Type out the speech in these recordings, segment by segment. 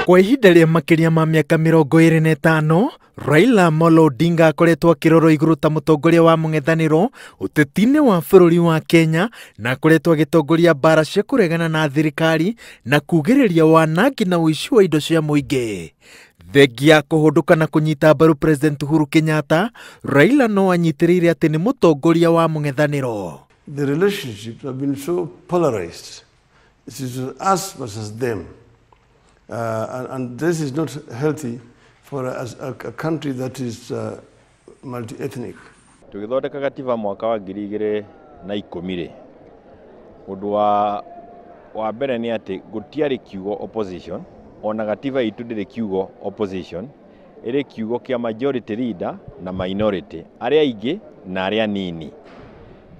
Kwa ihinda rĩa makiria ma miaka 25, Raila Odinga akoretwo akirorwo iguru ta mutongoria wa mung'ethaniro uteti-ini wa bururi wa Kenya na akoretwo agitongoria mbara cia kuregana na thirikari na kugiriria wanangi na uici wa indo cia muingi. Thengia kuhunduka na kunyita mbaru President Uhuru Kenyatta, Raila no anyitiriire ati ni mutongoria wa mung'ethaniro. The relationships have been so polarized. It is us versus them. And this is not healthy for a country that is multi-ethnic. Tugithondeka gatiba mwaka wa 2010 undu wa mbere ni ati gutiari kiugo opposition, ona gatiba itu ndiri kiugo opposition, iri kiugo kia majority leader na minority, aria aingi na aria nini.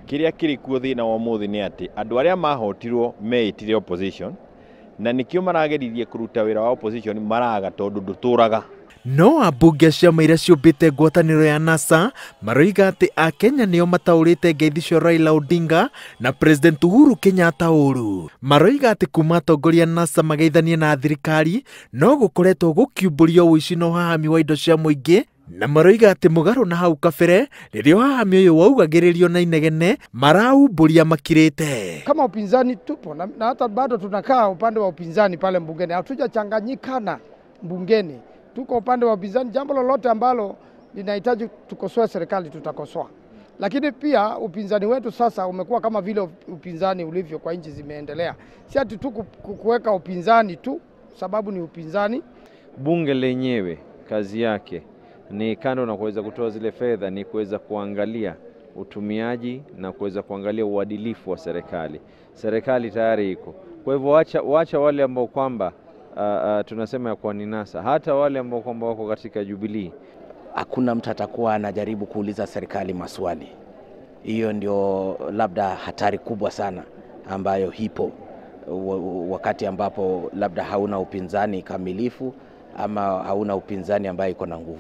Kiria kiri kuo thina wa muthi ni ati andu aria mahotirwo meitire opposition na nikio marageririe kuruta wira wa opposition maraga tondu nduturaga. No ambunge ciama iria ciumbite ngwataniro ya NASA maroiga ati Akenya nio mataurite ngeithi cia Raila Odinga na President Uhuru Kenyatta uru. Maroiga ati kuma atongoria NASA mageithanie na thirikari no gukoretwo gukiumburio uici no hahami wa indo cia muingi, na maroiga ati mugaru na hau kabere ririo hahami uyu waugagiririo na inegene maraumburia makirite. Kama upinzani tupo na hata bado tunakaa upande wa upinzani pale mbungeni, hatujachanganyikana mbungeni. Tuko upande wa upinzani, jambo lolote ambalo linahitaji tukosoe serikali tutakosoa. Lakini pia upinzani wetu sasa umekuwa kama vile upinzani ulivyo kwa nchi zimeendelea. Si ati tu kuweka upinzani tu sababu ni upinzani. Bunge lenyewe kazi yake ni kando na kuweza kutoa zile fedha, ni kuweza kuangalia utumiaji na kuweza kuangalia uadilifu wa serikali. Serikali tayari iko. Kwa hivyo wacha wale ambao kwamba tunasema ya kwa ni NASA, hata wale ambao kwamba wako katika Jubilee. Hakuna mtu atakuwa anajaribu kuuliza serikali maswali. Hiyo ndio labda hatari kubwa sana ambayo hipo wakati ambapo labda hauna upinzani kamilifu ama hauna upinzani ambaye iko na nguvu.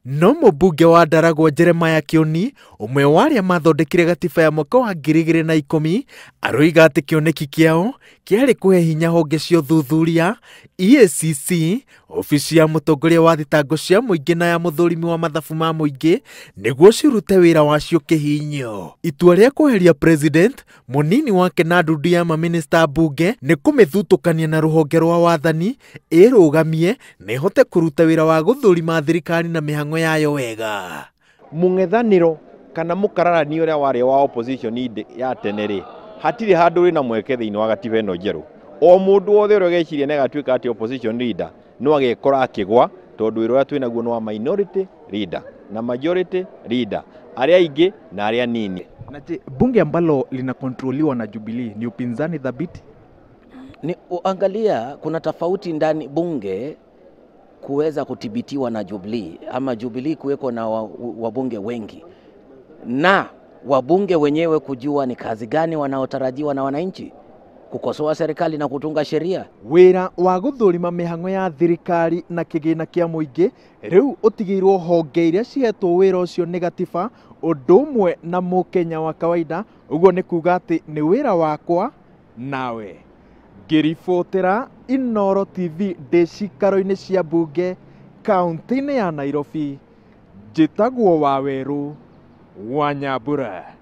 No mubunge wa Ndaragwa Jeremiah Kioni, umwe wa aria mathondekire gatiba ya mwaka wa 2010, aroiga ati cioneki kiao kiari kuhe hinya honge cia uthuthuria, EACC, ofisi ya mutongoria wa thitango cia muingi na ya muthurimi wa mathabu ma muingi niguo cirute wira wacio kihinyo. Itua ria kuheria president, munini wake na ndudu ya maminista bunge ni kumithutukania na ruhonge rwa wathani irugamie na ihote kuruta wira wa guthurima thirikari na mihango yayo wega. Mung'ethaniro kana mukararani uria wari wa opposition ya tenere hatiri handu ri na mweke thiini wa gatiba ino njeru. O mundu wothe uria geciria na gatuika ati opposition leader no agekora akigwa tondu wira twina guo no wa minority leader na majority leader, aria aingi na aria nini. Na bunge ambalo linakontroliwa na Jubilee ni upinzani dhabiti? Ni uangalia kuna tofauti ndani bunge kuweza kudhibitiwa na Jubilee ama Jubilee kuweko na wabunge wengi na wabunge wenyewe kujua ni kazi gani wanaotarajiwa na wananchi, kukosoa serikali na kutunga sheria. Wira wa guthurima mihango ya thirikari na kigina kia muingi riu utigirwo honge iria cihetwo wira ucio ni gatiba undu umwe na mukenya wa kawaida. Uguo ni kuga ati ni wira wakwa nawe. Ngiribotera Inooro TV ndicikaro-ini cia bunge kaunti-ini ya Nairobi, njitagwo Waweru wa Nyambura.